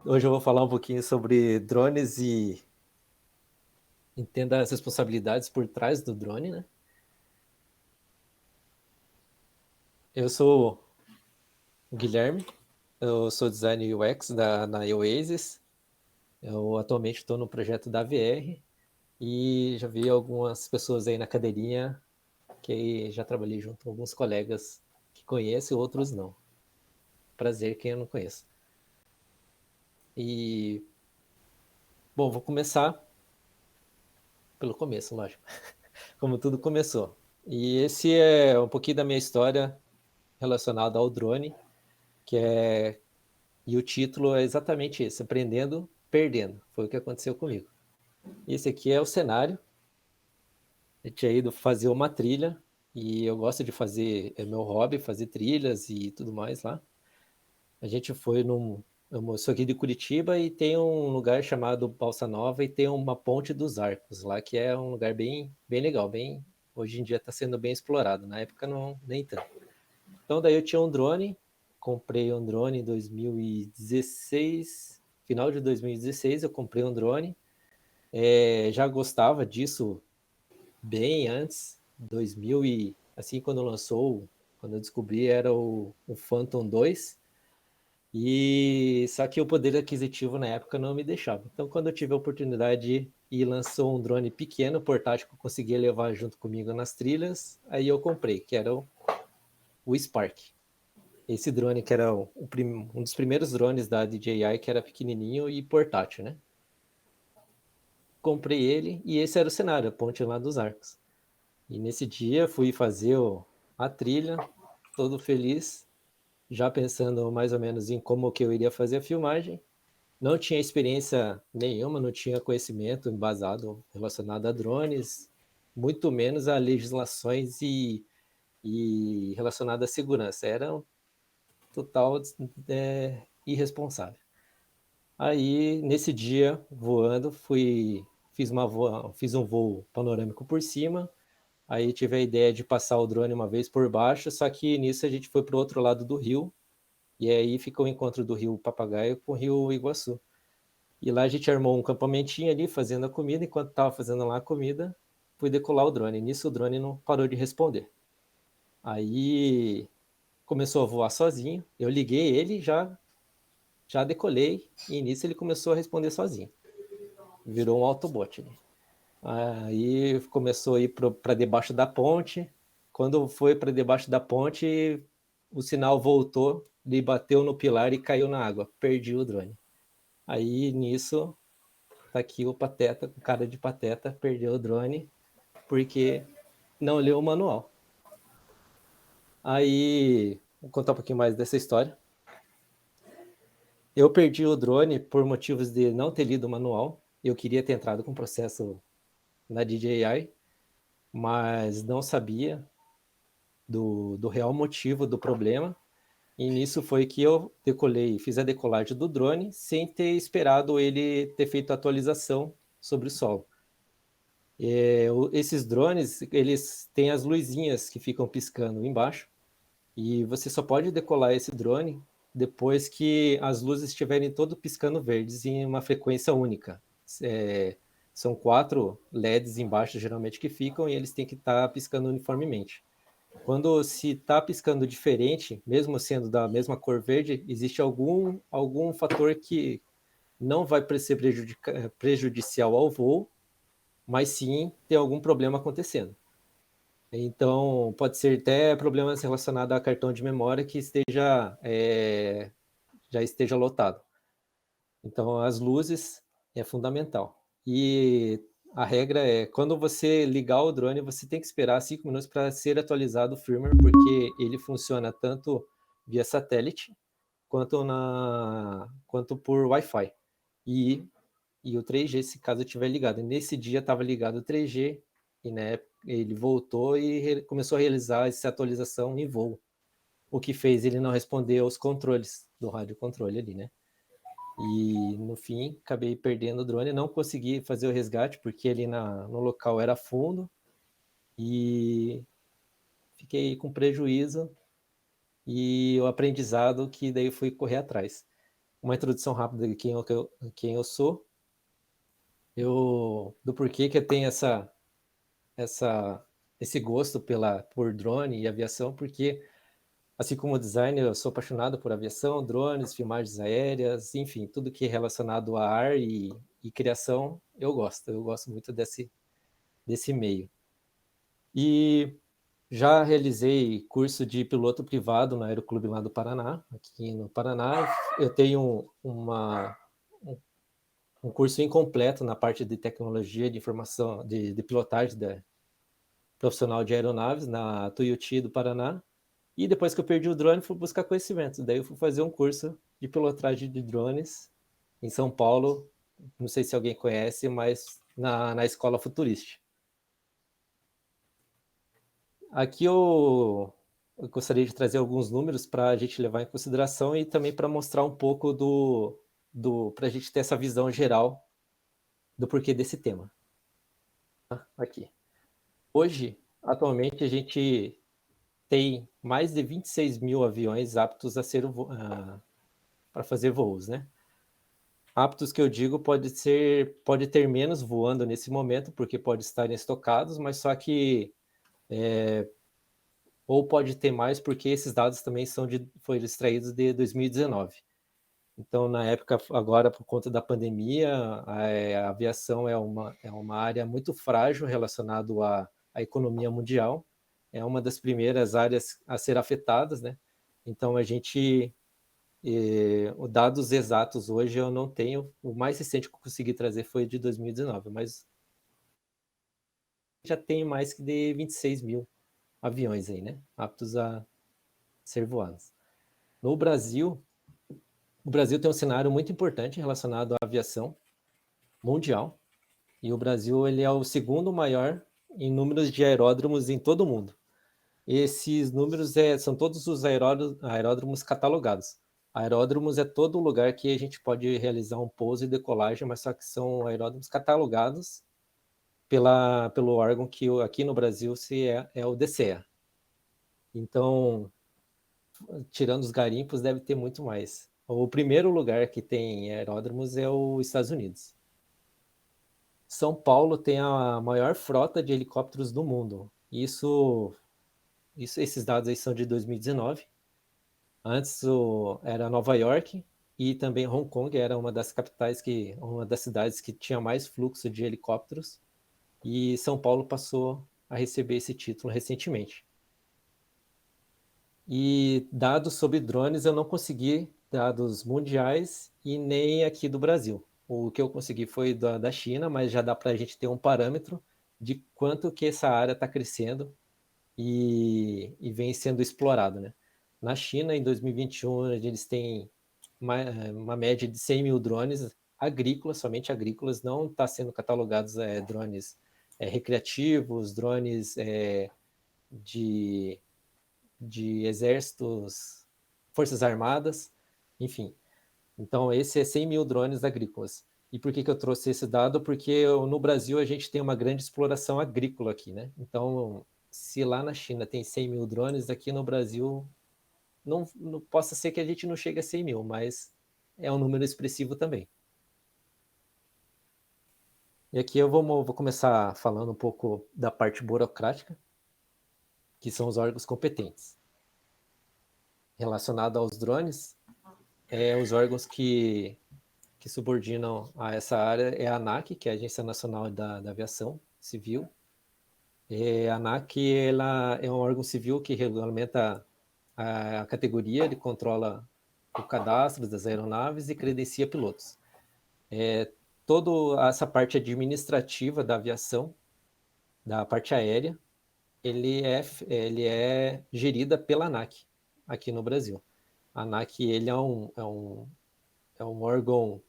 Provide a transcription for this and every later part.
Hoje eu vou falar um pouquinho sobre drones e entenda as responsabilidades por trás do drone, né? Eu sou o Guilherme, eu sou designer UX na Oasis. Eu atualmente estou no projeto da VR e já vi algumas pessoas aí na cadeirinha que já trabalhei junto com alguns colegas que conheço e outros não. Prazer quem eu não conheço. E, bom, vou começar pelo começo, lógico. Como tudo começou. E esse é um pouquinho da minha história relacionada ao drone, que é e o título é exatamente esse: Aprendendo, Perdendo. Foi o que aconteceu comigo. Esse aqui é o cenário. Eu tinha ido fazer uma trilha e eu gosto de fazer, é meu hobby, fazer trilhas e tudo mais lá. A gente foi num. Eu sou aqui de Curitiba e tem um lugar chamado Balsa Nova e tem uma Ponte dos Arcos lá, que é um lugar bem legal, bem. Hoje em dia está sendo bem explorado. Na época não, nem tanto. Então daí eu tinha um drone, comprei um drone em 2016, final de 2016 eu comprei um drone. Já gostava disso bem antes, 2000 e assim quando lançou, quando eu descobri era o Phantom 2, e só que o poder aquisitivo na época não me deixava. Então quando eu tive a oportunidade e lançou um drone pequeno, portátil, que eu conseguia levar junto comigo nas trilhas, aí eu comprei, que era o Spark. Esse drone que era um dos primeiros drones da DJI, que era pequenininho e portátil, né? Comprei ele e esse era o cenário, a ponte lá dos Arcos. E nesse dia fui fazer a trilha, todo feliz, já pensando mais ou menos em como que eu iria fazer a filmagem. Não tinha experiência nenhuma, não tinha conhecimento embasado relacionado a drones, muito menos a legislações e relacionado à segurança. Era um total irresponsável. Aí, nesse dia, voando, fiz um voo panorâmico por cima. Aí tive a ideia de passar o drone uma vez por baixo, só que nisso a gente foi para o outro lado do rio. E aí fica o encontro do rio Papagaio com o rio Iguaçu. E lá a gente armou um campamentinho ali, fazendo a comida. Enquanto estava fazendo lá a comida, fui decolar o drone. Nisso o drone não parou de responder. Aí começou a voar sozinho. Eu liguei ele, já decolei. E nisso ele começou a responder sozinho. Virou um Autobot, né? Aí começou a ir para debaixo da ponte. Quando foi para debaixo da ponte, o sinal voltou, ele bateu no pilar e caiu na água. Perdi o drone. Aí nisso, tá aqui o Pateta, o cara de Pateta, perdeu o drone porque não leu o manual. Aí, vou contar um pouquinho mais dessa história. Eu perdi o drone por motivos de não ter lido o manual. Eu queria ter entrado com processo na DJI, mas não sabia do real motivo do problema. E nisso foi que eu decolei, fiz a decolagem do drone sem ter esperado ele ter feito a atualização sobre o solo. Esses drones, eles têm as luzinhas que ficam piscando embaixo e você só pode decolar esse drone depois que as luzes estiverem todo piscando verdes em uma frequência única. É, São 4 LEDs embaixo, geralmente, que ficam e eles têm que estar piscando uniformemente. Quando se está piscando diferente, mesmo sendo da mesma cor verde, existe algum fator que não vai ser prejudicial ao voo, mas sim tem algum problema acontecendo. Então, pode ser até problemas relacionados a cartão de memória que já esteja lotado. Então, as luzes é fundamental. E a regra é, quando você ligar o drone, você tem que esperar 5 minutos para ser atualizado o firmware, porque ele funciona tanto via satélite quanto por Wi-Fi. E o 3G, se caso estiver ligado. Nesse dia estava ligado o 3G, e né, ele voltou e começou a realizar essa atualização em voo. O que fez ele não responder aos controles do rádio controle ali, né? E no fim, acabei perdendo o drone, não consegui fazer o resgate, porque ali no local era fundo, e fiquei com prejuízo, e o aprendizado que daí fui correr atrás. Uma introdução rápida de quem eu sou, do porquê que eu tenho esse gosto por drone e aviação, porque, assim como designer, eu sou apaixonado por aviação, drones, filmagens aéreas, enfim, tudo que é relacionado a ar e criação, eu gosto muito desse meio. E já realizei curso de piloto privado no Aeroclube lá do Paraná. Aqui no Paraná, eu tenho um curso incompleto na parte de tecnologia de informação, de pilotagem profissional de aeronaves na Tuiuti do Paraná. E depois que eu perdi o drone, fui buscar conhecimento. Daí eu fui fazer um curso de pilotagem de drones em São Paulo. Não sei se alguém conhece, mas na Escola Futurist. Aqui eu gostaria de trazer alguns números para a gente levar em consideração e também para mostrar um pouco para a gente ter essa visão geral do porquê desse tema. Aqui. Hoje, atualmente, a gente tem mais de 26 mil aviões aptos para fazer voos, né? Aptos que eu digo pode ter menos voando nesse momento, porque pode estar estocados, mas só que ou pode ter mais, porque esses dados também foram extraídos de 2019. Então, na época, agora, por conta da pandemia, a aviação é uma área muito frágil relacionada à economia mundial. É uma das primeiras áreas a ser afetadas, né? Então, os dados exatos hoje eu não tenho. O mais recente que eu consegui trazer foi de 2019, mas já tem mais que de 26 mil aviões aí, né? Aptos a ser voados. No Brasil, o Brasil tem um cenário muito importante relacionado à aviação mundial. E o Brasil ele é o segundo maior em números de aeródromos em todo o mundo. Esses números são todos os aeródromos catalogados. Aeródromos é todo lugar que a gente pode realizar um pouso e decolagem, mas só que são aeródromos catalogados pelo órgão que aqui no Brasil é o DCEA. Então, tirando os garimpos, deve ter muito mais. O primeiro lugar que tem aeródromos é os Estados Unidos. São Paulo tem a maior frota de helicópteros do mundo. Esses dados aí são de 2019. Antes era Nova York e também Hong Kong era uma das cidades que tinha mais fluxo de helicópteros. E São Paulo passou a receber esse título recentemente. E dados sobre drones eu não consegui, dados mundiais e nem aqui do Brasil. O que eu consegui foi da China, mas já dá para a gente ter um parâmetro de quanto que essa área está crescendo e vem sendo explorado, né? Na China, em 2021, eles têm uma média de 100 mil drones agrícolas, somente agrícolas, não está sendo catalogados drones recreativos, drones de exércitos, forças armadas, enfim. Então, esse é 100 mil drones agrícolas. E por que eu trouxe esse dado? Porque no Brasil a gente tem uma grande exploração agrícola aqui, né? Então, se lá na China tem 100 mil drones, aqui no Brasil não possa ser que a gente não chegue a 100 mil, mas é um número expressivo também. E aqui eu vou começar falando um pouco da parte burocrática, que são os órgãos competentes. Relacionado aos drones, os órgãos que subordinam a essa área é a ANAC, que é a Agência Nacional da Aviação Civil. A ANAC ela é um órgão civil que regulamenta a categoria, ele controla o cadastro das aeronaves e credencia pilotos. Toda essa parte administrativa da aviação, da parte aérea, ele é gerida pela ANAC, aqui no Brasil. A ANAC ele é um órgão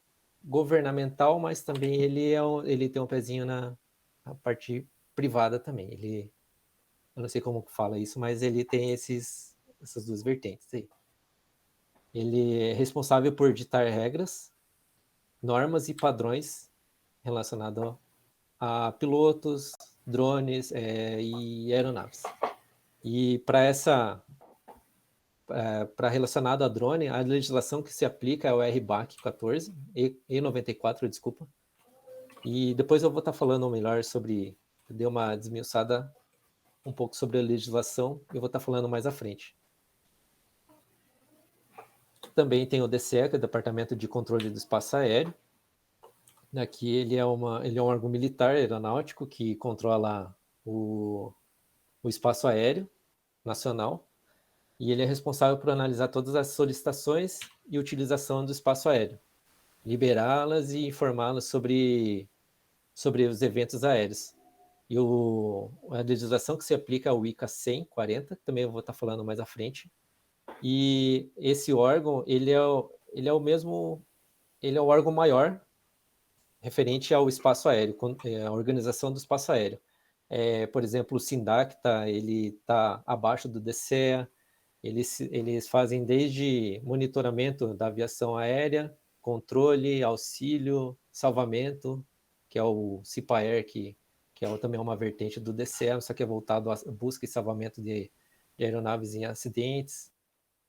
governamental, mas também ele tem um pezinho na parte privada também. Eu não sei como fala isso, mas ele tem essas duas vertentes aí. Ele é responsável por ditar regras normas e padrões relacionados a pilotos, drones e aeronaves. E para relacionado a drone, a legislação que se aplica é o RBAC 14, E94, desculpa. E depois eu vou estar falando melhor sobre, dei uma desmiuçada um pouco sobre a legislação, eu vou estar falando mais à frente. Também tem o DCE, que é o Departamento de Controle do Espaço Aéreo. Aqui ele é um órgão militar aeronáutico que controla o espaço aéreo nacional, e ele é responsável por analisar todas as solicitações e utilização do espaço aéreo, liberá-las e informá-las sobre os eventos aéreos. E a legislação que se aplica ao ICA 10040, que também eu vou estar falando mais à frente. E esse órgão, ele é o órgão maior referente ao espaço aéreo, a organização do espaço aéreo. Por exemplo, o SINDAC ele está abaixo do DCEA, eles fazem desde monitoramento da aviação aérea, controle, auxílio, salvamento, que é o CIPAER, que também é uma vertente do DCEA, só que é voltado à busca e salvamento de aeronaves em acidentes.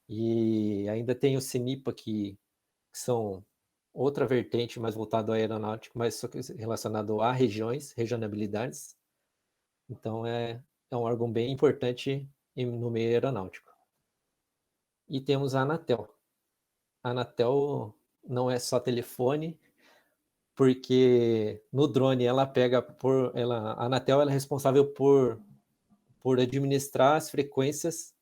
E ainda tem o CENIPA, que são outra vertente mais voltada à aeronáutica, mas só que relacionado a regiões, regionalidades. Então, é um órgão bem importante no meio aeronáutico. E temos a Anatel. A Anatel não é só telefone, porque no drone ela pega a Anatel ela é responsável por administrar as frequências,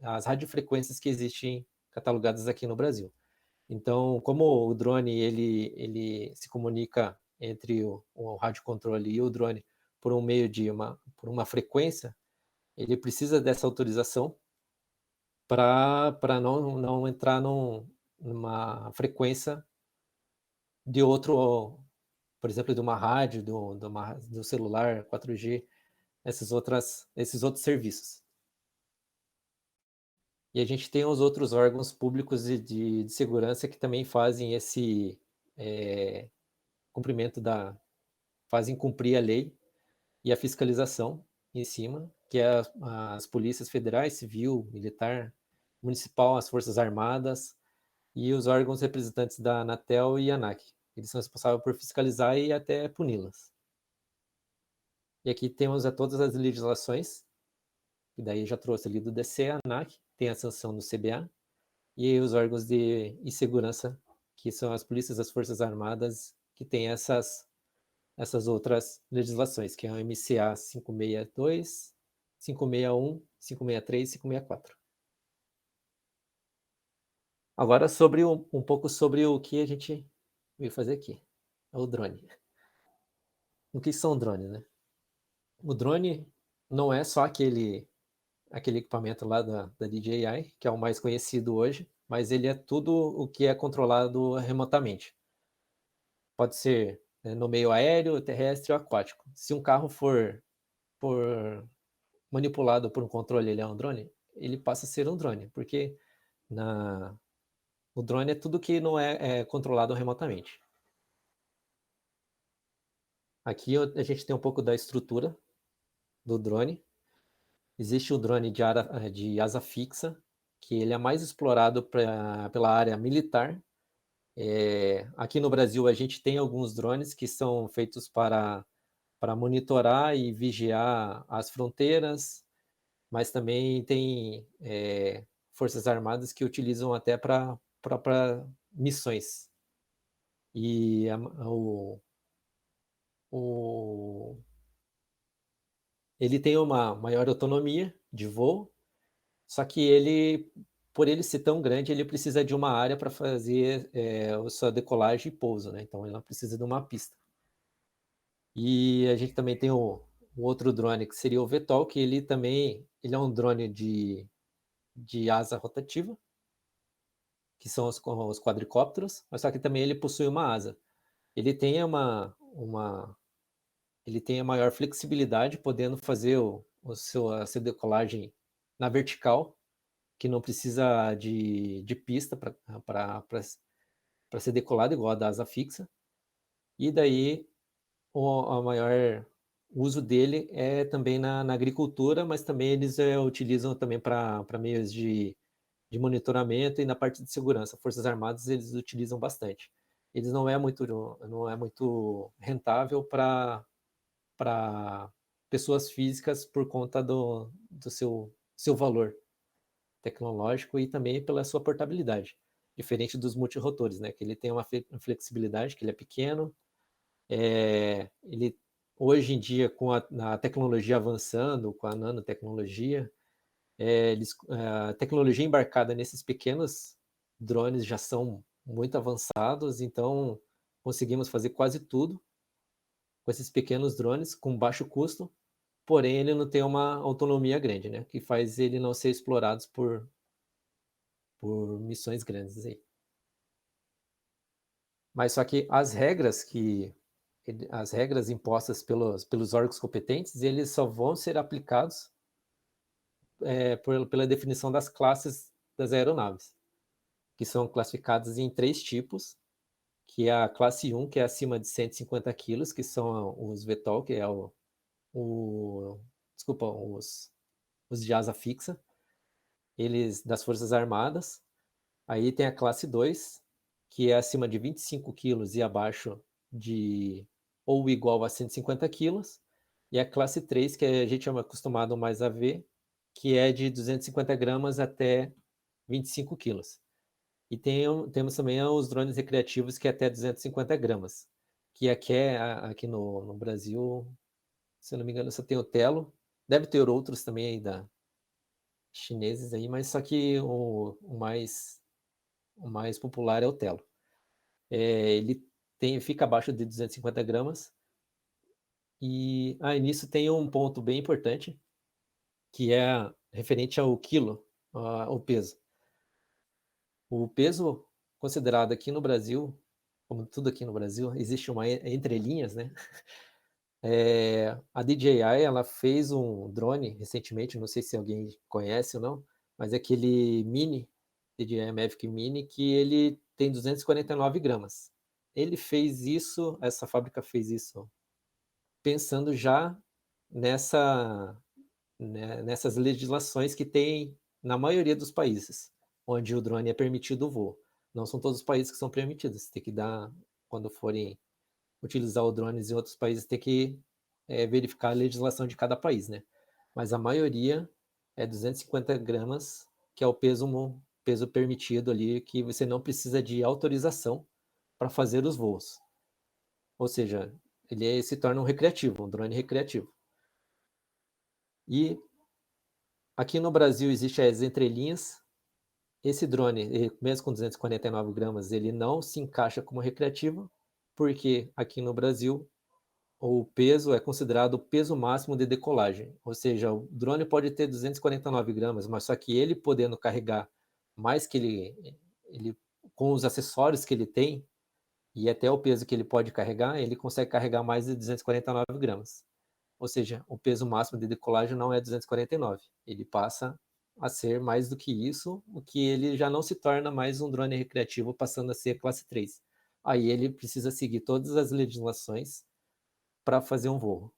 as radiofrequências que existem catalogadas aqui no Brasil. Então, como o drone ele se comunica entre o radiocontrole e o drone por um meio de por uma frequência, ele precisa dessa autorização para não entrar numa frequência de outro, por exemplo, de uma rádio, do celular 4G, esses outros serviços. E a gente tem os outros órgãos públicos de segurança que também fazem esse cumprimento fazem cumprir a lei e a fiscalização em cima, que é as polícias federais, civil, militar, municipal, as forças armadas e os órgãos representantes da Anatel e ANAC. Eles são responsáveis por fiscalizar e até puni-las. E aqui temos todas as legislações, que daí já trouxe ali do DC, ANAC, tem a sanção do CBA, e os órgãos de segurança, que são as polícias, as forças armadas, que têm essas outras legislações, que é o MCA 562, 561, 563 e 564. Agora um pouco sobre o que a gente veio fazer aqui, é o drone. O que são drones, né? O drone não é só aquele equipamento lá da DJI, que é o mais conhecido hoje, mas ele é tudo o que é controlado remotamente. Pode ser no meio aéreo, terrestre ou aquático. Se um carro for manipulado por um controle, ele é um drone, ele passa a ser um drone, porque o drone é tudo que não é controlado remotamente. Aqui a gente tem um pouco da estrutura do drone. Existe o drone de asa fixa, que ele é mais explorado pela área militar. Aqui no Brasil a gente tem alguns drones que são feitos para monitorar e vigiar as fronteiras, mas também tem forças armadas que utilizam até para missões. E ele tem uma maior autonomia de voo, só que por ele ser tão grande, ele precisa de uma área para fazer a sua decolagem e pouso, né? Então, ele não precisa de uma pista. E a gente também tem o outro drone, que seria o VTOL, que ele é um drone de asa rotativa, que são os quadricópteros, mas só que também ele possui uma asa. Ele tem ele tem a maior flexibilidade, podendo fazer a sua decolagem na vertical, que não precisa de pista para ser decolado igual a da asa fixa. E daí o maior uso dele é também na agricultura, mas também eles utilizam também para meios de monitoramento e na parte de segurança. Forças Armadas eles utilizam bastante. Eles não é muito rentável para pessoas físicas por conta do seu valor tecnológico e também pela sua portabilidade, diferente dos multirotores, né? Que ele tem uma flexibilidade, que ele é pequeno, ele hoje em dia com a tecnologia avançando, com a nanotecnologia, a tecnologia embarcada nesses pequenos drones já são muito avançados, então conseguimos fazer quase tudo com esses pequenos drones com baixo custo, porém ele não tem uma autonomia grande, né? Que faz ele não ser explorado por missões grandes aí. Mas só que as regras impostas pelos órgãos competentes, eles só vão ser aplicados pela definição das classes das aeronaves, que são classificadas em 3 tipos, que é a classe 1, que é acima de 150 quilos, que são os VTOL, que é o desculpa, os de asa fixa, eles das Forças Armadas. Aí tem a classe 2, que é acima de 25 quilos e abaixo de ou igual a 150 quilos. E a classe 3, que a gente é acostumado mais a ver, que é de 250 gramas até 25 quilos. E temos também os drones recreativos, que é até 250 gramas. Que aqui no Brasil, se eu não me engano, só tem o Telo. Deve ter outros também aí chineses aí, mas só que o mais popular é o Telo. Ele fica abaixo de 250 gramas. E nisso tem um ponto bem importante, que é referente ao quilo, o peso. O peso considerado aqui no Brasil, como tudo aqui no Brasil, existe uma entrelinhas, né? A DJI ela fez um drone recentemente, não sei se alguém conhece ou não, mas é aquele Mini, DJI Mavic Mini, que ele tem 249 gramas. Ele fez isso, essa fábrica fez isso pensando já nessa, nessas legislações que tem na maioria dos países, onde o drone é permitido o voo. Não são todos os países que são permitidos, tem que dar, quando forem utilizar o drones em outros países, tem que verificar a legislação de cada país, né? Mas a maioria é 250 gramas, que é o peso permitido ali, que você não precisa de autorização para fazer os voos. Ou seja, ele se torna um recreativo, um drone recreativo. E aqui no Brasil existe as entrelinhas. Esse drone, mesmo com 249 gramas, ele não se encaixa como recreativo, porque aqui no Brasil o peso é considerado o peso máximo de decolagem. Ou seja, o drone pode ter 249 gramas, mas só que ele podendo carregar mais que ele com os acessórios que ele tem, e até o peso que ele pode carregar, ele consegue carregar mais de 249 gramas. Ou seja, o peso máximo de decolagem não é 249, ele passa a ser mais do que isso, o que ele já não se torna mais um drone recreativo, passando a ser classe 3. Aí ele precisa seguir todas as legislações para fazer um voo.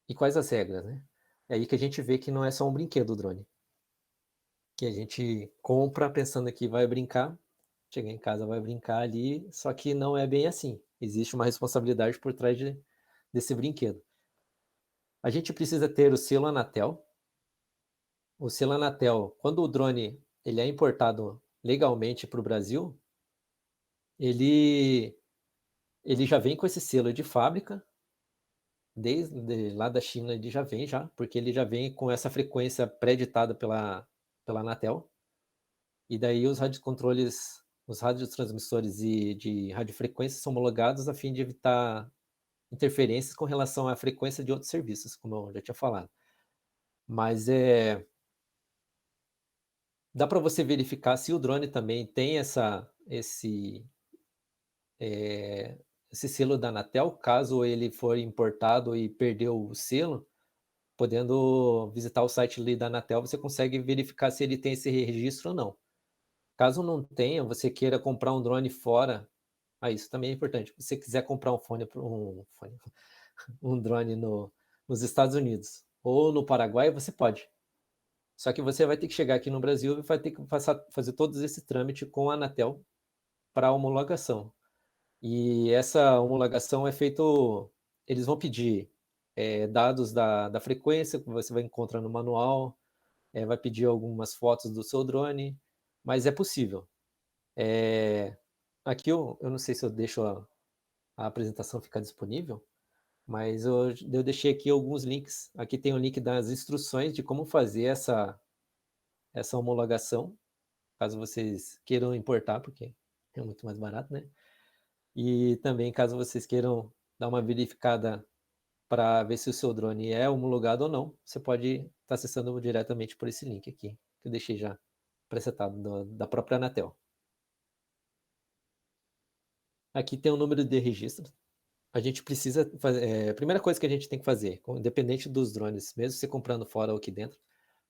E quais as regras, né? É aí que a gente vê que não é só um brinquedo o drone. Que a gente compra pensando que vai brincar, chegar em casa vai brincar ali, só que não é bem assim. Existe uma responsabilidade por trás desse brinquedo. A gente precisa ter o selo Anatel. O selo Anatel, quando o drone ele é importado legalmente para o Brasil, ele, ele já vem com esse selo de fábrica, desde lá da China ele já vem, porque ele já vem com essa frequência pré-ditada pela Anatel. E daí os radiocontroles, os radiotransmissores de radiofrequência são homologados a fim de evitar interferências com relação à frequência de outros serviços, como eu já tinha falado. Mas dá para você verificar se o drone também tem esse selo da Anatel, caso ele for importado e perdeu o selo, podendo visitar o site ali da Anatel, você consegue verificar se ele tem esse registro ou não. Caso não tenha, você queira comprar um drone fora, isso também é importante. Se você quiser comprar um drone nos Estados Unidos ou no Paraguai, você pode. Só que você vai ter que chegar aqui no Brasil e vai ter que fazer todos esses trâmites com a Anatel para homologação. E essa homologação é feito, eles vão pedir dados da frequência que você vai encontrar no manual, vai pedir algumas fotos do seu drone, mas é possível. Aqui eu não sei se eu deixo a apresentação ficar disponível, mas eu deixei aqui alguns links. Aqui tem o link das instruções de como fazer essa homologação, caso vocês queiram importar, porque é muito mais barato, né? E também, caso vocês queiram dar uma verificada para ver se o seu drone é homologado ou não, você pode estar acessando diretamente por esse link aqui, que eu deixei já presetado da própria Anatel. Aqui tem o número de registro. A gente precisa fazer. A primeira coisa que a gente tem que fazer, independente dos drones, mesmo você comprando fora ou aqui dentro,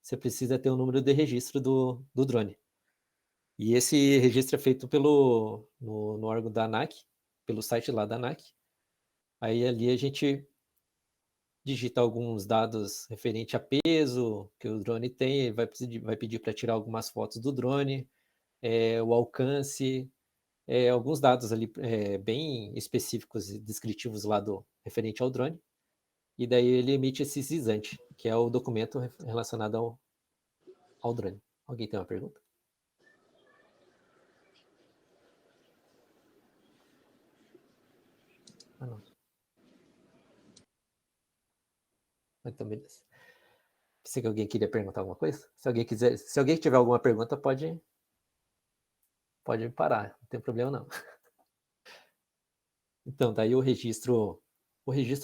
você precisa ter o número de registro do drone. E esse registro é feito no órgão da ANAC, pelo site lá da ANAC. Aí ali a gente digita alguns dados referente a peso que o drone tem, vai pedir para tirar algumas fotos do drone, o alcance, alguns dados ali bem específicos e descritivos lá referente ao drone. E daí ele emite esse CISANT, que é o documento relacionado ao drone. Alguém tem uma pergunta? Não. Então, beleza. Pensei que alguém queria perguntar alguma coisa. Se alguém tiver alguma pergunta, pode parar, não tem problema não. Então, daí o registro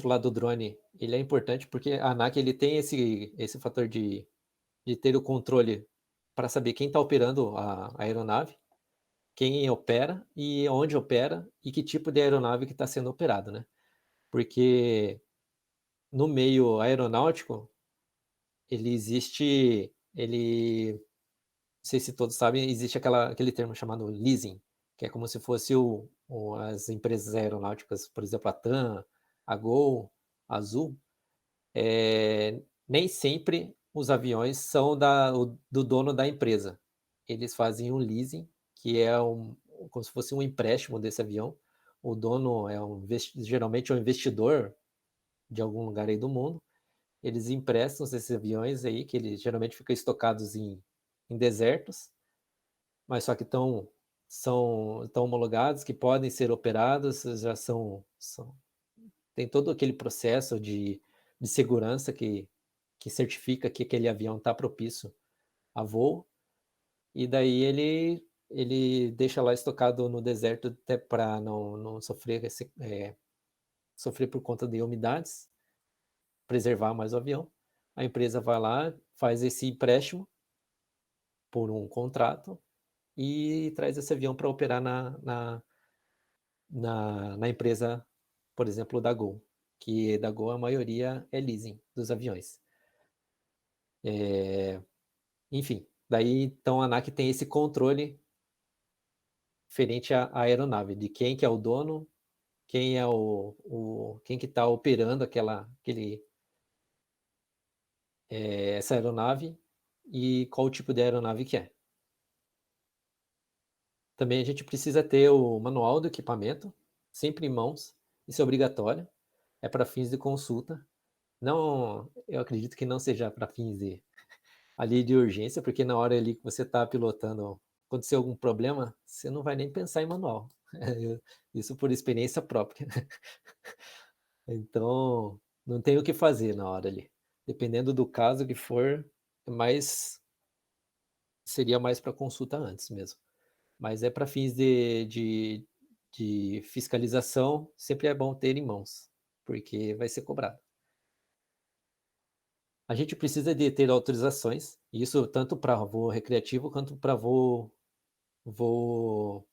lá do drone, ele é importante porque a ANAC ele tem esse fator de ter o controle para saber quem está operando a aeronave, quem opera e onde opera e que tipo de aeronave que está sendo operado, né? Porque no meio aeronáutico, não sei se todos sabem, existe aquele termo chamado leasing, que é como se fosse as empresas aeronáuticas, por exemplo, a TAM, a Gol, a Azul. Nem sempre os aviões são do dono da empresa. Eles fazem um leasing, que é como se fosse um empréstimo desse avião. O dono geralmente é um investidor de algum lugar aí do mundo. Eles emprestam esses aviões aí, que eles geralmente ficam estocados em desertos, mas só que estão homologados, que podem ser operados, já tem todo aquele processo de segurança que certifica que aquele avião está propício a voo, e daí ele deixa lá estocado no deserto até para não sofrer por conta de umidades, preservar mais o avião. A empresa vai lá, faz esse empréstimo por um contrato e traz esse avião para operar na empresa, por exemplo, da Gol, que da Gol a maioria é leasing dos aviões. Enfim, daí então a ANAC tem esse controle referente à aeronave, de quem que é o dono, quem é quem que está operando essa aeronave e qual o tipo de aeronave que é. Também a gente precisa ter o manual do equipamento, sempre em mãos, isso é obrigatório, é para fins de consulta. Não, eu acredito que não seja para fins ali de urgência, porque na hora ali que você está pilotando, acontecer algum problema, você não vai nem pensar em manual. Isso por experiência própria. Então, não tem o que fazer na hora ali. Dependendo do caso que for, seria mais para consulta antes mesmo. Mas é para fins de fiscalização, sempre é bom ter em mãos, porque vai ser cobrado. A gente precisa de ter autorizações, isso tanto para voo recreativo quanto para voo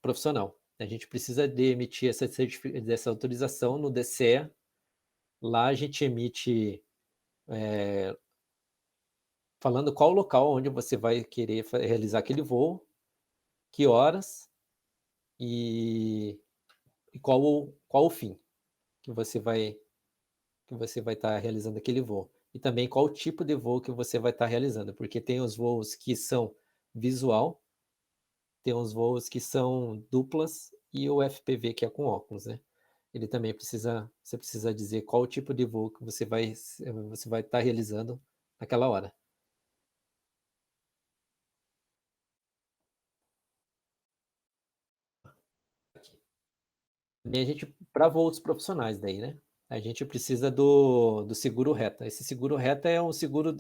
profissional. A gente precisa de emitir essa autorização no DCE. Lá a gente emite falando qual local onde você vai querer realizar aquele voo que horas e qual o fim que você vai estar realizando aquele voo. E também qual o tipo de voo que você vai estar realizando, porque tem os voos que são visual, tem os voos que são duplas e o FPV que é com óculos, né? Ele também você precisa dizer qual o tipo de voo que você vai estar realizando naquela hora. E a gente, para voos profissionais daí, né? A gente precisa do seguro reta. Esse seguro reta é um seguro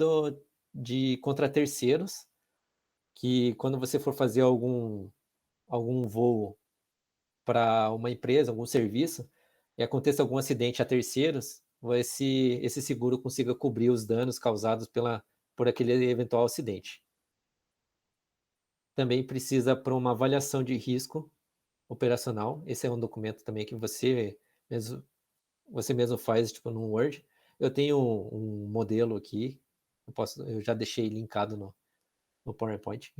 de contra terceiros, que quando você for fazer algum voo para uma empresa, algum serviço, e aconteça algum acidente a terceiros, esse seguro consiga cobrir os danos causados por aquele eventual acidente. Também precisa para uma avaliação de risco operacional. Esse é um documento também que mesmo, você mesmo faz, tipo, no Word. Eu tenho um modelo aqui, eu já deixei linkado no PowerPoint,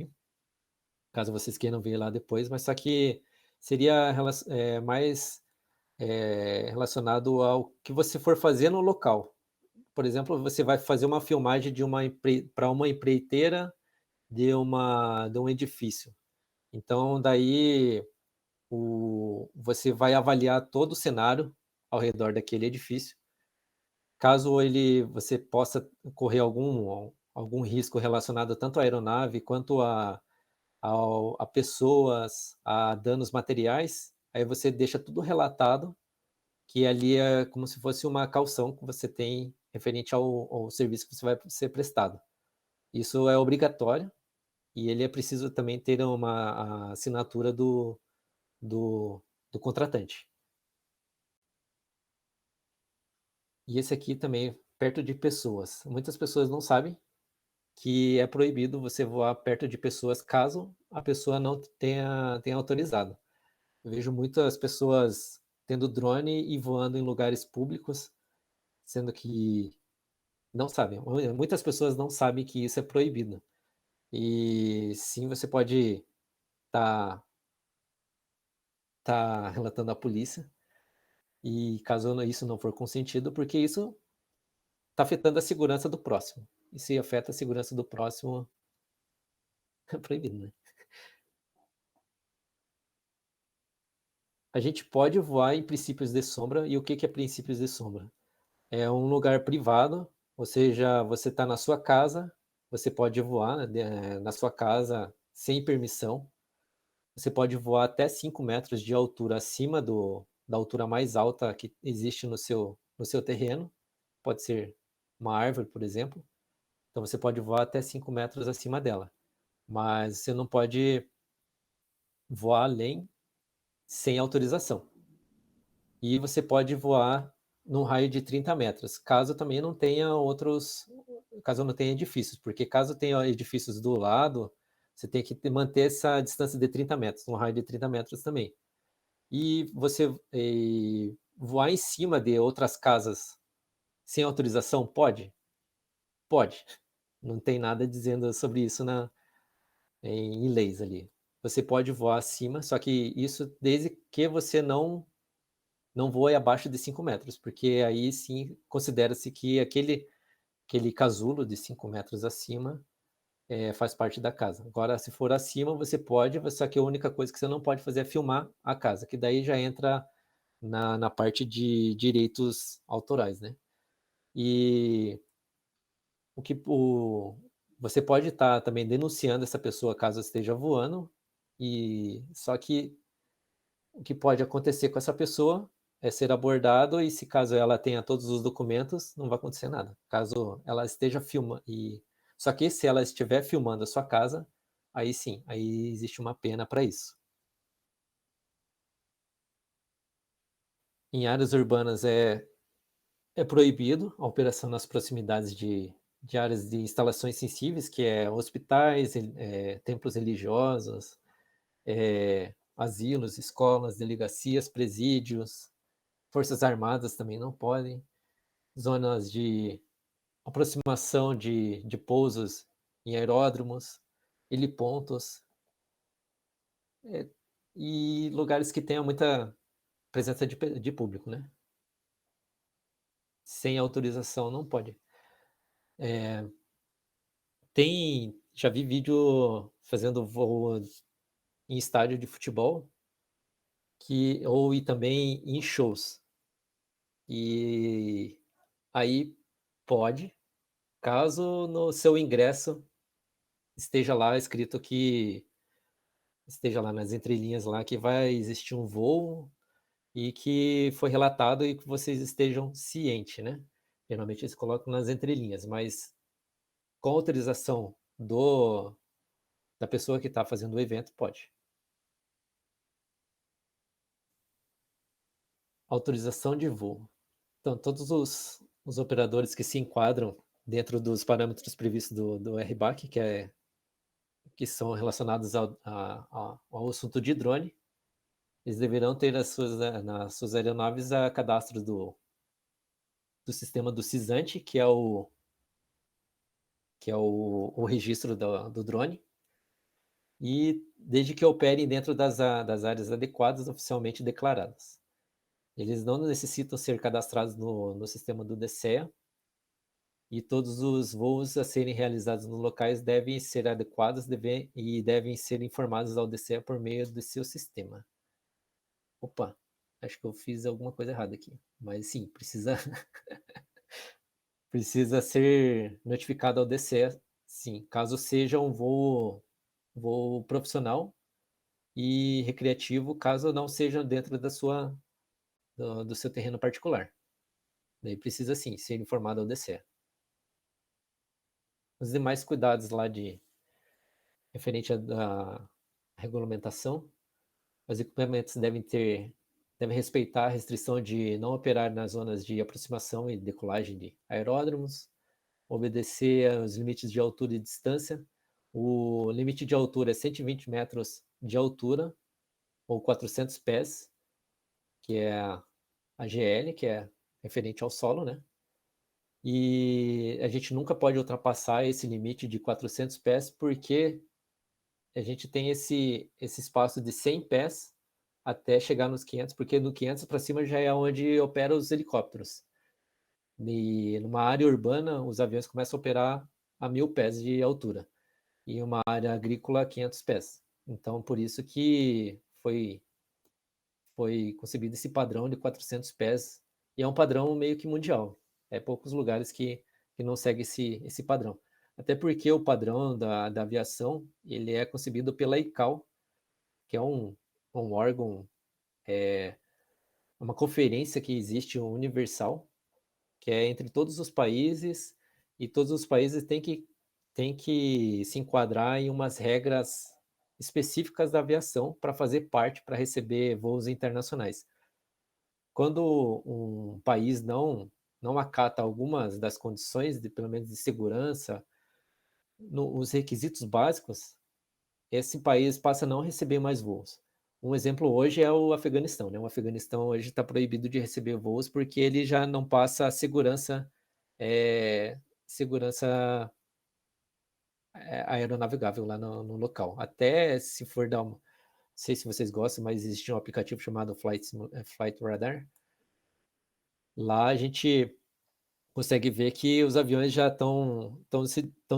caso vocês queiram ver lá depois, mas só que seria mais relacionado ao que você for fazer no local. Por exemplo, você vai fazer uma filmagem para uma empreiteira de um edifício. Então, daí você vai avaliar todo o cenário ao redor daquele edifício. Caso você possa correr algum risco relacionado tanto à aeronave quanto a pessoas, a danos materiais, aí você deixa tudo relatado, que ali é como se fosse uma caução que você tem referente ao serviço que você vai ser prestado. Isso é obrigatório e ele é preciso também ter a assinatura do, do contratante. E esse aqui também, perto de pessoas. Muitas pessoas não sabem que é proibido você voar perto de pessoas caso a pessoa não tenha autorizado. Eu vejo muitas pessoas tendo drone e voando em lugares públicos, sendo que não sabem. Muitas pessoas não sabem que isso é proibido. E sim, você pode estar relatando à polícia, e caso isso não for consentido, porque isso está afetando a segurança do próximo. E se afeta a segurança do próximo, é proibido, né? A gente pode voar em princípios de sombra, e o que é princípios de sombra? É um lugar privado, ou seja, você está na sua casa, você pode voar, né, na sua casa sem permissão. Você pode voar até 5 metros de altura acima da altura mais alta que existe no seu terreno. Pode ser uma árvore, por exemplo. Então você pode voar até 5 metros acima dela. Mas você não pode voar além sem autorização. E você pode voar num raio de 30 metros, caso não tenha edifícios, porque caso tenha edifícios do lado, você tem que manter essa distância de 30 metros, um raio de 30 metros também. E voar em cima de outras casas sem autorização, pode? Pode. Não tem nada dizendo sobre isso em leis ali. Você pode voar acima, só que isso desde que você não voe abaixo de 5 metros, porque aí sim considera-se que aquele casulo de 5 metros acima faz parte da casa. Agora, se for acima, você pode, só que a única coisa que você não pode fazer é filmar a casa, que daí já entra na parte de direitos autorais, né? E o que você pode estar também denunciando essa pessoa caso esteja voando, e só que o que pode acontecer com essa pessoa é ser abordado e se caso ela tenha todos os documentos, não vai acontecer nada. Caso ela esteja filmando só que se ela estiver filmando a sua casa, aí sim, aí existe uma pena para isso. Em áreas urbanas é proibido a operação nas proximidades de áreas de instalações sensíveis, que é hospitais, templos religiosos, asilos, escolas, delegacias, presídios, forças armadas também não podem, zonas de aproximação de pousos em aeródromos, helipontos. e lugares que tenha muita presença de público, né? Sem autorização não pode. Já vi vídeo fazendo voo em estádio de futebol, ou e também em shows. E aí pode, caso no seu ingresso esteja lá escrito que esteja lá nas entrelinhas lá que vai existir um voo e que foi relatado e que vocês estejam cientes, né? Geralmente eles colocam nas entrelinhas, mas com autorização da pessoa que está fazendo o evento, pode. Autorização de voo. Então, todos os operadores que se enquadram dentro dos parâmetros previstos do RBAC, que são relacionados ao assunto de drone, eles deverão ter nas suas aeronaves a cadastro do sistema do CISANT, que é o registro do drone, e desde que operem dentro das áreas adequadas oficialmente declaradas. Eles não necessitam ser cadastrados no sistema do DCEA, e todos os voos a serem realizados nos locais devem ser adequados e devem ser informados ao DCEA por meio do seu sistema. Opa, acho que eu fiz alguma coisa errada aqui, mas sim, precisa ser notificado ao DCEA, sim, caso seja um voo profissional e recreativo, caso não seja dentro do seu terreno particular. Daí precisa sim ser informado ao DCEA. Os demais cuidados lá referente à regulamentação, os equipamentos devem respeitar a restrição de não operar nas zonas de aproximação e decolagem de aeródromos, obedecer aos limites de altura e distância. O limite de altura é 120 metros de altura, ou 400 pés, que é a GL, que é referente ao solo, né? E a gente nunca pode ultrapassar esse limite de 400 pés, porque a gente tem esse espaço de 100 pés até chegar nos 500, porque do 500 para cima já é onde opera os helicópteros. E numa área urbana, os aviões começam a operar a 1.000 pés de altura. E uma área agrícola, 500 pés. Então, por isso que foi concebido esse padrão de 400 pés. E é um padrão meio que mundial. É poucos lugares que não seguem esse padrão. Até porque o padrão da aviação ele é concebido pela ICAO, que é um órgão, uma conferência que existe universal, que é entre todos os países, e todos os países têm que se enquadrar em umas regras específicas da aviação para fazer parte, para receber voos internacionais. Quando um país não acata algumas das condições, pelo menos de segurança, os requisitos básicos, esse país passa a não receber mais voos. Um exemplo hoje é o Afeganistão, né? O Afeganistão hoje está proibido de receber voos porque ele já não passa a segurança aeronavegável lá no local. Até se for não sei se vocês gostam, mas existe um aplicativo chamado Flight Radar. Lá a gente consegue ver que os aviões já estão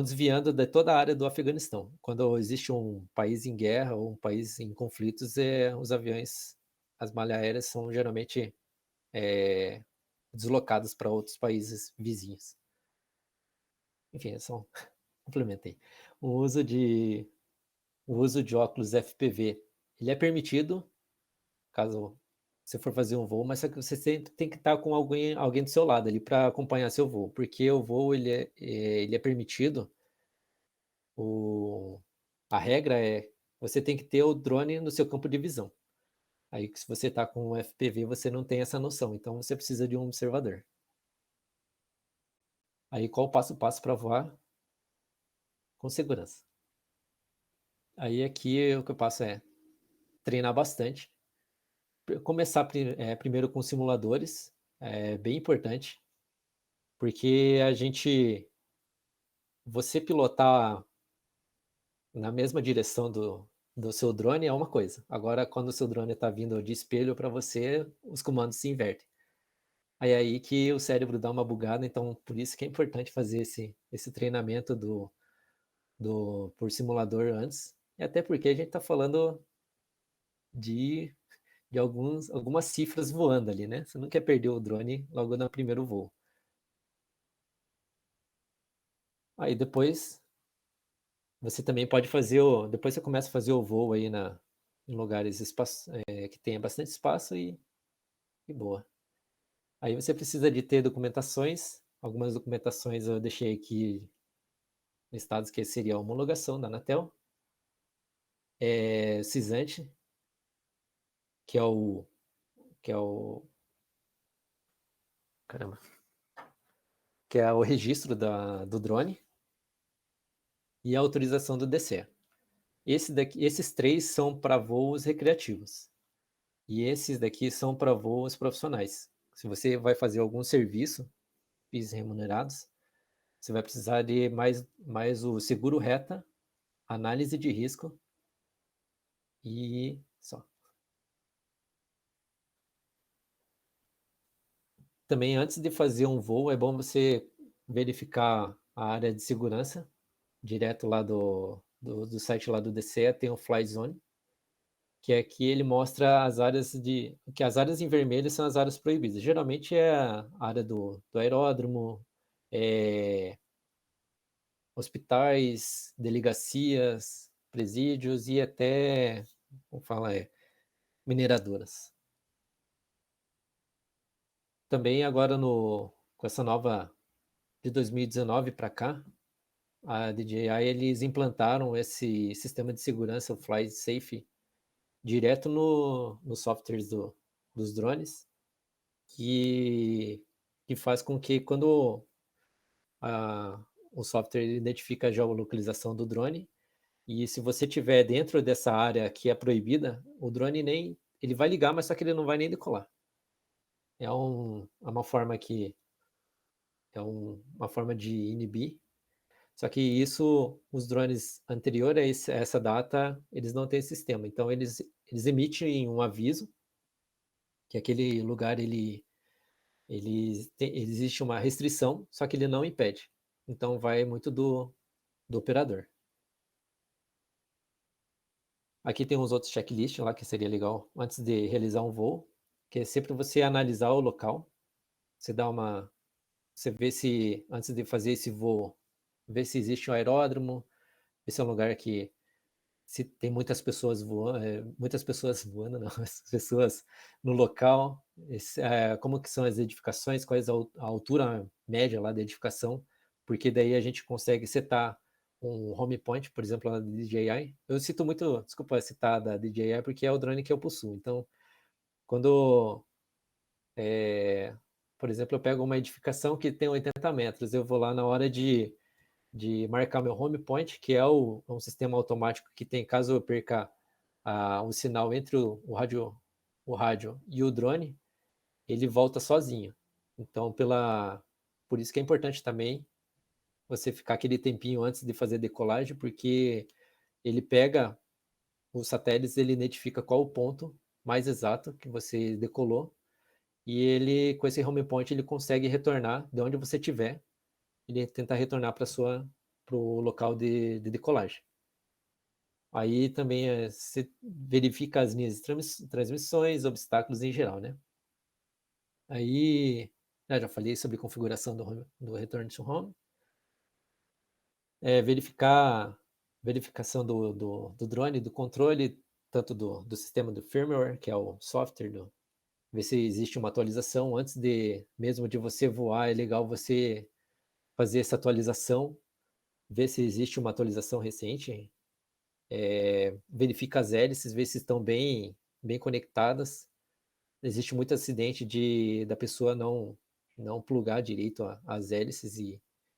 desviando de toda a área do Afeganistão. Quando existe um país em guerra ou um país em conflitos, os aviões, as malhas aéreas são geralmente é, deslocadas para outros países vizinhos. Enfim, é só complementei. O uso de, o uso de óculos FPV, ele é permitido, caso você for fazer um voo, mas só que você tem que estar com alguém do seu lado ali para acompanhar seu voo, porque o voo ele é permitido. A regra é você tem que ter o drone no seu campo de visão. Aí, se você está com o FPV, você não tem essa noção, então você precisa de um observador. Aí, qual o passo a passo para voar com segurança? Aí, aqui, o que eu passo é treinar bastante. Começar primeiro com simuladores, é bem importante, porque você pilotar na mesma direção do seu drone é uma coisa. Agora, quando o seu drone está vindo de espelho para você, os comandos se invertem. Aí é aí que o cérebro dá uma bugada, então por isso que é importante fazer esse treinamento por simulador antes. E até porque a gente está falando de, de algumas cifras voando ali, né? Você não quer perder o drone logo no primeiro voo. Aí depois você também pode fazer depois você começa a fazer o voo aí em lugares que tenha bastante espaço e boa. Aí você precisa de ter documentações. Algumas documentações eu deixei aqui listados, que seria a homologação da Anatel, CISANT, que é o que é o caramba, que é o registro do drone e a autorização do DCE. Esses três são para voos recreativos e esses daqui são para voos profissionais. Se você vai fazer algum serviço, FIIs remunerados, você vai precisar de mais o seguro reta, análise de risco e só. Também antes de fazer um voo, é bom você verificar a área de segurança, direto lá do site lá do DCE, tem o Fly Zone, que é que ele mostra que as áreas em vermelho são as áreas proibidas. Geralmente é a área do aeródromo, é, hospitais, delegacias, presídios e até, como fala, mineradoras. Também agora com essa nova de 2019 para cá, a DJI eles implantaram esse sistema de segurança, o Fly Safe, direto nos softwares dos drones, que, que faz com que quando a, o software identifica a geolocalização do drone, e se você tiver dentro dessa área que é proibida, o drone nem ele vai ligar, mas só que ele não vai nem decolar. É uma forma uma forma de inibir. Só que isso, os drones anterior a essa data, eles não têm esse sistema. Então eles emitem um aviso que aquele lugar existe uma restrição, só que ele não impede. Então vai muito do operador. Aqui tem uns outros checklists lá que seria legal antes de realizar um voo, que é sempre você analisar o local, você dá uma, você vê se antes de fazer esse voo, vê se existe um aeródromo, ver se é um lugar que se tem muitas pessoas voando, não, as pessoas no local, como que são as edificações, quais a altura média lá da edificação, porque daí a gente consegue setar um home point, por exemplo, lá da DJI. Eu cito muito, desculpa citar da DJI, porque é o drone que eu possuo. Então, quando, é, por exemplo, eu pego uma edificação que tem 80 metros, eu vou lá na hora de marcar meu home point, que é um sistema automático que tem, caso eu perca o sinal entre o rádio e o drone, ele volta sozinho. Então, por isso que é importante também você ficar aquele tempinho antes de fazer a decolagem, porque ele pega os satélites, ele identifica qual o ponto mais exato que você decolou, e ele, com esse home point, ele consegue retornar de onde você estiver, ele tentar retornar para o local de decolagem. Aí também você verifica as linhas de transmissões, obstáculos em geral, né? Aí, já falei sobre configuração do Return to Home. Verificação do drone, do controle, tanto do sistema do firmware, que é o software, ver se existe uma atualização. Antes mesmo de você voar, é legal você fazer essa atualização, ver se existe uma atualização recente. Verifica as hélices, ver se estão bem conectadas. Existe muito acidente da pessoa não plugar direito as hélices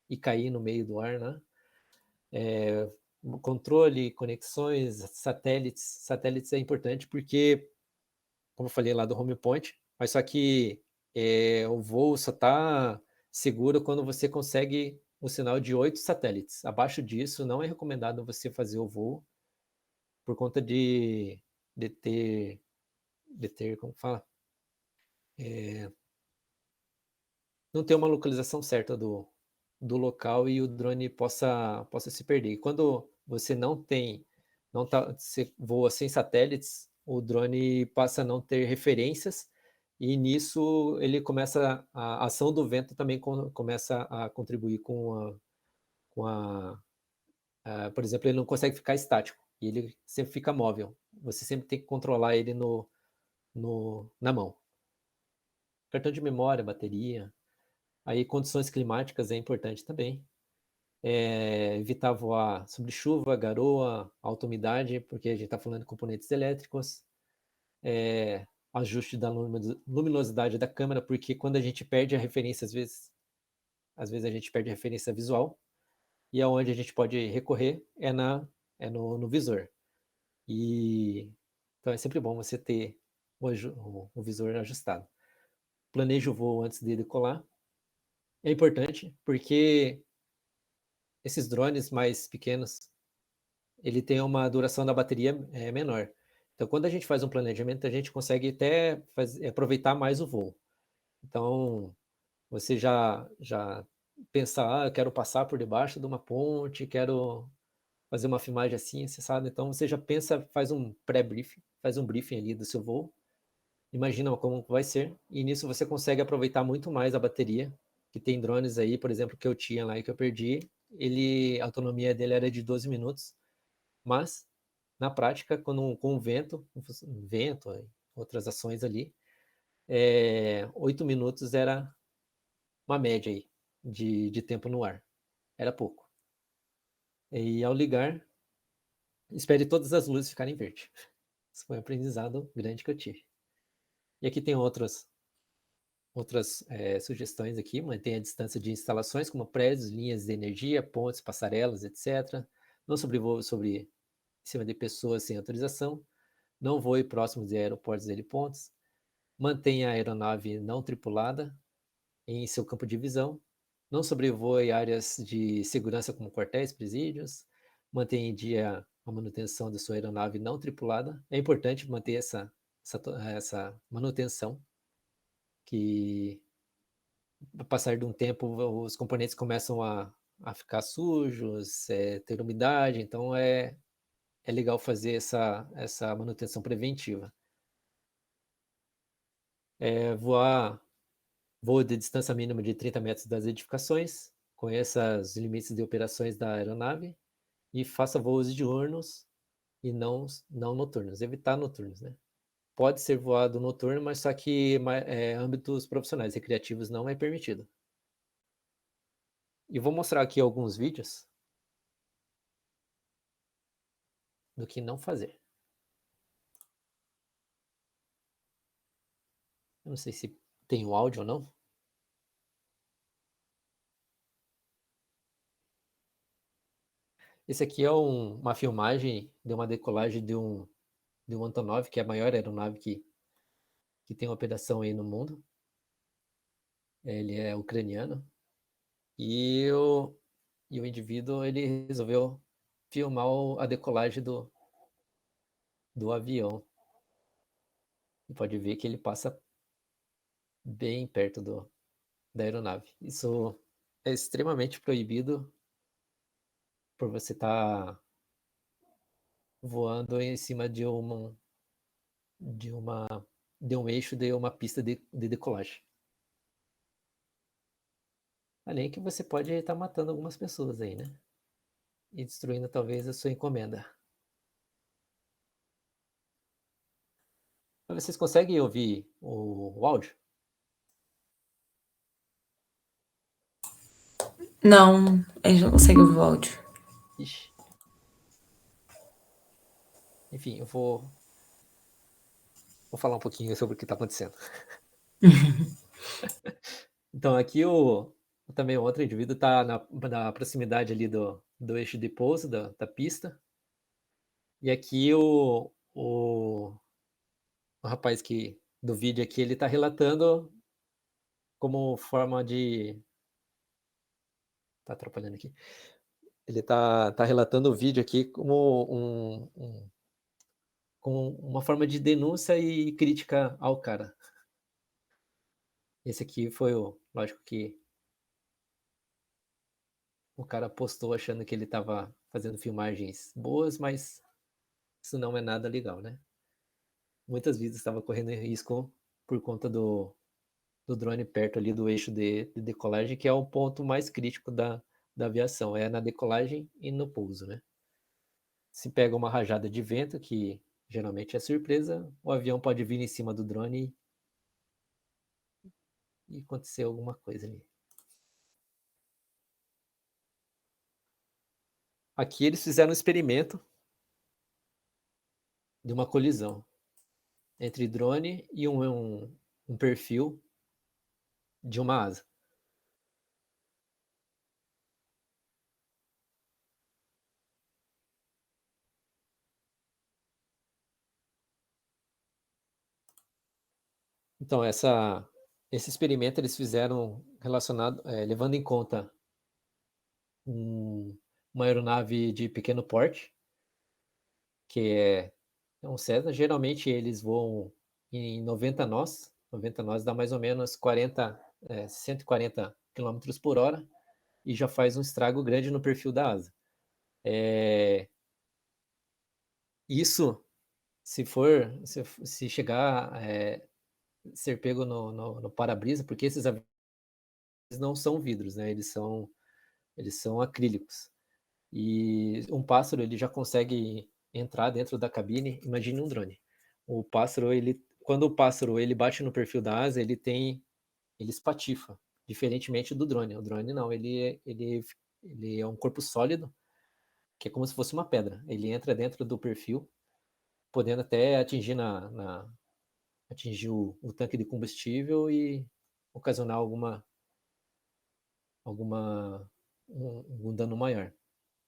e cair no meio do ar, né? Controle, conexões, satélites. Satélites é importante porque, como eu falei lá do home point, mas só que o voo só está seguro quando você consegue um sinal de 8 satélites. Abaixo disso, não é recomendado você fazer o voo. por conta de ter, como fala? Não ter uma localização certa do local e o drone possa se perder. E quando você você voa sem satélites, o drone passa a não ter referências e nisso ele a ação do vento também começa a contribuir por exemplo, ele não consegue ficar estático e ele sempre fica móvel. Você sempre tem que controlar ele na mão. Cartão de memória, bateria, aí condições climáticas é importante também. Evitar voar sobre chuva, garoa, alta umidade, porque a gente está falando de componentes elétricos, ajuste da luminosidade da câmera, porque quando a gente perde a referência, às vezes a gente perde a referência visual, e aonde a gente pode recorrer no visor. Então é sempre bom você ter o visor ajustado. Planeje o voo antes de decolar. É importante porque esses drones mais pequenos, ele tem uma duração da bateria menor. Então, quando a gente faz um planejamento, a gente consegue até aproveitar mais o voo. Então, você já pensa, eu quero passar por debaixo de uma ponte, quero fazer uma filmagem assim, você sabe? Então, você já pensa, faz um pré-briefing, faz um briefing ali do seu voo, imagina como vai ser, e nisso você consegue aproveitar muito mais a bateria, que tem drones aí, por exemplo, que eu tinha lá e que eu perdi, a autonomia dele era de 12 minutos, mas na prática, com o vento, outras ações ali, 8 minutos era uma média aí de tempo no ar. Era pouco. E ao ligar, espere todas as luzes ficarem verde. Isso foi um aprendizado grande que eu tive. E aqui tem outras sugestões aqui. Mantenha a distância de instalações como prédios, linhas de energia, pontes, passarelas, etc. Não sobrevoe em cima de pessoas sem autorização. Não voe próximo de aeroportos e helipontos. Mantenha a aeronave não tripulada em seu campo de visão. Não sobrevoe áreas de segurança como quartéis, presídios. Mantenha em dia a manutenção da sua aeronave não tripulada. É importante manter essa manutenção, que ao passar de um tempo os componentes começam a ficar sujos, ter umidade, então é legal fazer essa manutenção preventiva. Voa de distância mínima de 30 metros das edificações, conheça os limites de operações da aeronave e faça voos diurnos e não noturnos, evitar noturnos, né? Pode ser voado noturno, mas só que âmbitos profissionais, recreativos não é permitido. E vou mostrar aqui alguns vídeos do que não fazer. Eu não sei se tem o áudio ou não. Esse aqui é uma filmagem de uma decolagem de um Antonov, que é a maior aeronave que tem operação aí no mundo. Ele é ucraniano. E o indivíduo ele resolveu filmar a decolagem do avião. E pode ver que ele passa bem perto da aeronave. Isso é extremamente proibido por você estar voando em cima de uma de um eixo de uma pista de decolagem. Além que você pode estar matando algumas pessoas aí, né? E destruindo talvez a sua encomenda. Mas vocês conseguem ouvir o áudio? Não, a gente não consegue ouvir o áudio. Ixi. Enfim, eu vou falar um pouquinho sobre o que está acontecendo. Então, aqui também o outro indivíduo está na proximidade ali do eixo de pouso da pista. E aqui o rapaz do vídeo aqui, ele está relatando como forma de... Tá atrapalhando aqui. Ele tá relatando o vídeo aqui como com uma forma de denúncia e crítica ao cara. Esse aqui foi lógico que o cara postou achando que ele estava fazendo filmagens boas, mas isso não é nada legal, né? Muitas vidas estavam correndo risco por conta do drone perto ali do eixo de decolagem, que é o ponto mais crítico da aviação, é na decolagem e no pouso, né? Se pega uma rajada de vento, que geralmente é surpresa, o avião pode vir em cima do drone e acontecer alguma coisa ali. Aqui eles fizeram um experimento de uma colisão entre drone e um perfil de uma asa. Então, esse experimento eles fizeram relacionado, levando em conta uma aeronave de pequeno porte, que é um Cessna. Geralmente eles voam em 90 nós. 90 nós dá mais ou menos 140 km por hora e já faz um estrago grande no perfil da asa. Isso, se chegar ser pego no para-brisa, porque esses aviões não são vidros, né? Eles são acrílicos. E um pássaro ele já consegue entrar dentro da cabine. Imagine um drone. Quando o pássaro ele bate no perfil da asa, ele espatifa, diferentemente do drone. O drone não, ele é um corpo sólido, que é como se fosse uma pedra. Ele entra dentro do perfil, podendo até atingir o tanque de combustível e ocasionar algum dano maior.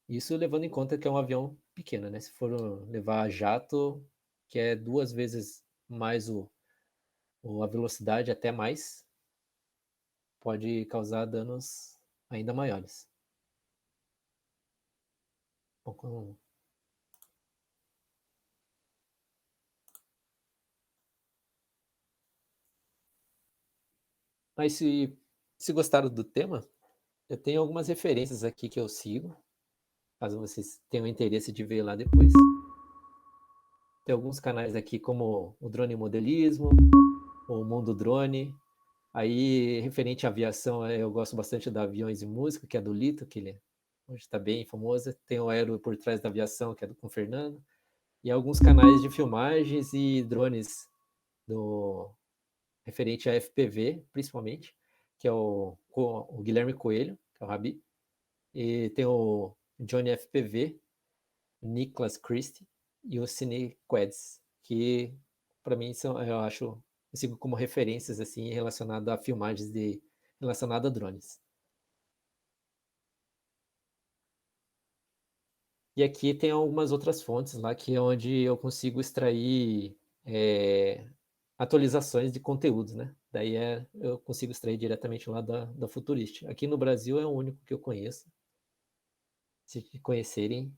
Isso levando em conta que é um avião pequeno, né? Se for levar jato, que é 2 vezes mais a velocidade, até mais, pode causar danos ainda maiores. Mas se gostaram do tema, eu tenho algumas referências aqui que eu sigo, caso vocês tenham interesse de ver lá depois. Tem alguns canais aqui como o Drone Modelismo, o Mundo Drone. Aí, referente à aviação, eu gosto bastante da Aviões e Música, que é do Lito, que ele hoje está bem famoso. Tem o Aero por Trás da Aviação, que é com o Fernando. E alguns canais de filmagens e drones referente a FPV, principalmente, que é o Guilherme Coelho, que é o Rabi. E tem o Johnny FPV, Nicholas Christie e o Cine Quads, que para mim eu sigo como referências assim relacionado a filmagens relacionado a drones. E aqui tem algumas outras fontes lá que é onde eu consigo extrair atualizações de conteúdos, né? Daí eu consigo extrair diretamente lá da Futurist. Aqui no Brasil é o único que eu conheço. Se conhecerem,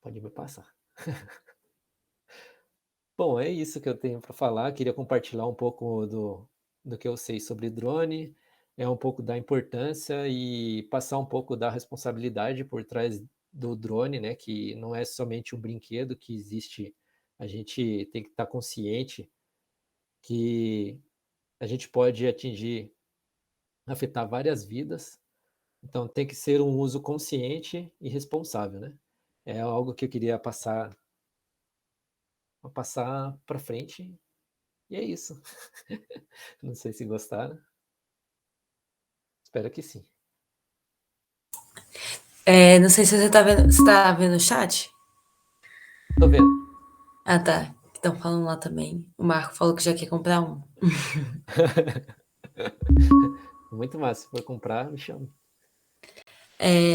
pode me passar. Bom, é isso que eu tenho para falar. Queria compartilhar um pouco do que eu sei sobre drone, um pouco da importância e passar um pouco da responsabilidade por trás do drone, né? Que não é somente um brinquedo que existe. A gente tem que estar consciente que a gente pode afetar várias vidas. Então tem que ser um uso consciente e responsável, né? É algo que eu queria passar para frente. E é isso. Não sei se gostaram. Espero que sim. Não sei se você tá vendo o chat? Tô vendo. Ah, tá. Estão falando lá também. O Marco falou que já quer comprar um. Muito massa. Se for comprar, me chama.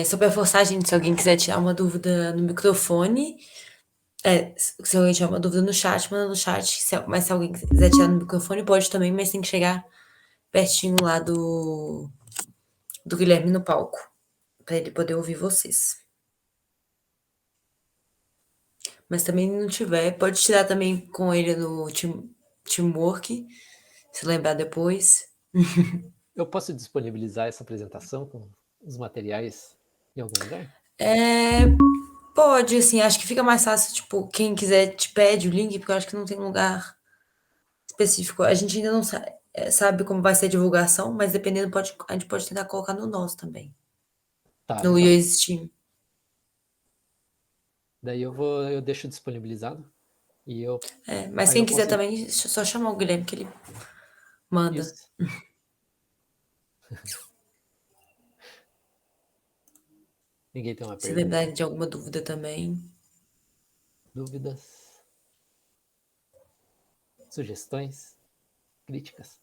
Só pra forçar, gente, se alguém quiser tirar uma dúvida no microfone. Se alguém tiver uma dúvida no chat, manda no chat. Mas se alguém quiser tirar no microfone, pode também, mas tem que chegar pertinho lá do Guilherme no palco, pra ele poder ouvir vocês. Mas também não tiver, pode tirar também com ele no Teamwork, se lembrar depois. Eu posso disponibilizar essa apresentação com os materiais em algum lugar? É, pode, assim, acho que fica mais fácil, tipo, quem quiser te pede o link, porque eu acho que não tem lugar específico. A gente ainda não sabe como vai ser a divulgação, mas dependendo, a gente pode tentar colocar no nosso também, Tá, no então. iOS Steam. Daí eu deixo disponibilizado e Mas aí quem eu quiser posso também, só chamar o Guilherme que ele manda. isso. Ninguém tem uma Se pergunta? lembrar de alguma dúvida também. Dúvidas? Sugestões? Críticas?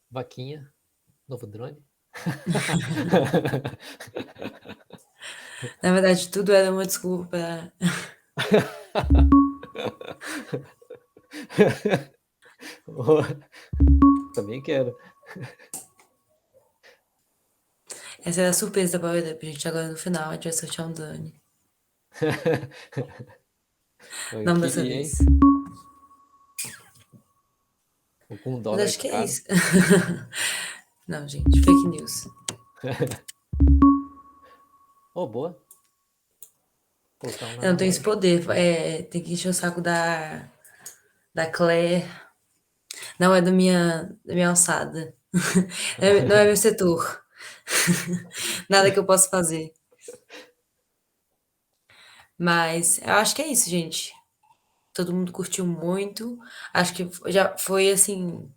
Vaquinha? Novo drone? Na verdade, tudo era uma desculpa. Também quero. Essa era a surpresa da Power Up, gente. Agora no final a gente vai sortear um Dani. Eu Não dessa queria, vez. hein? Com um Mas dólar acho tá que é caro. isso. Não, gente, fake news. Oh, boa. Colocar um lá Eu não na tenho esse loja. poder. Tem que encher o saco da Claire. Não é da minha alçada. Não é meu setor. Nada que eu possa fazer. Mas eu acho que é isso, gente. Todo mundo curtiu muito. Acho que já foi assim.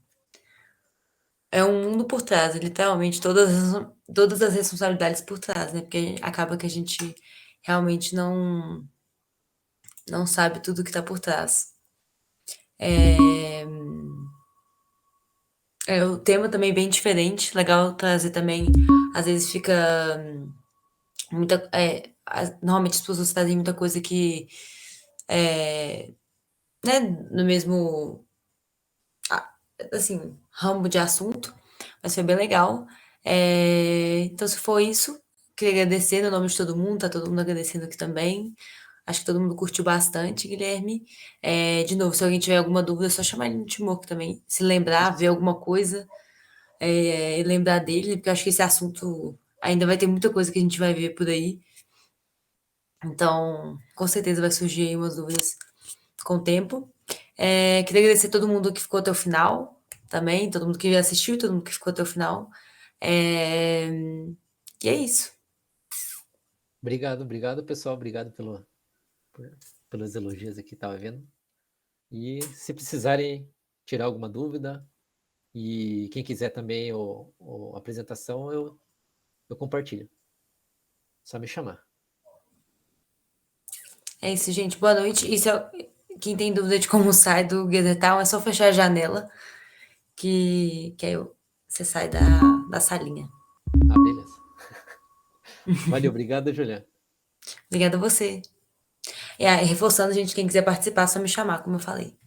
É um mundo por trás, literalmente, todas as responsabilidades por trás, né? Porque acaba que a gente realmente não sabe tudo que tá por trás. O tema também é bem diferente, legal trazer também, às vezes fica muita. Normalmente as pessoas trazem muita coisa que, né, no mesmo, assim, ramo de assunto, mas foi bem legal. Então, se for isso, queria agradecer no nome de todo mundo, tá todo mundo agradecendo aqui também. Acho que todo mundo curtiu bastante, Guilherme. De novo, se alguém tiver alguma dúvida, é só chamar ele no Timok também. Se lembrar, ver Isso. alguma coisa, e lembrar dele, porque eu acho que esse assunto ainda vai ter muita coisa que a gente vai ver por aí. Então, com certeza vai surgir aí umas dúvidas com o tempo. Queria agradecer a todo mundo que ficou até o final também, todo mundo que assistiu, todo mundo que ficou até o final. É, e é isso. Obrigado, pessoal. Obrigado pelos elogios aqui, tava vendo. E se precisarem tirar alguma dúvida, e quem quiser também a apresentação, eu compartilho. Só me chamar. É isso, gente. Boa noite. Quem tem dúvida de como sai do Gather Town, é só fechar a janela que aí você sai da salinha. Ah, beleza. Valeu, obrigado, Juliana. Obrigada a você. Reforçando, gente, quem quiser participar, é só me chamar, como eu falei.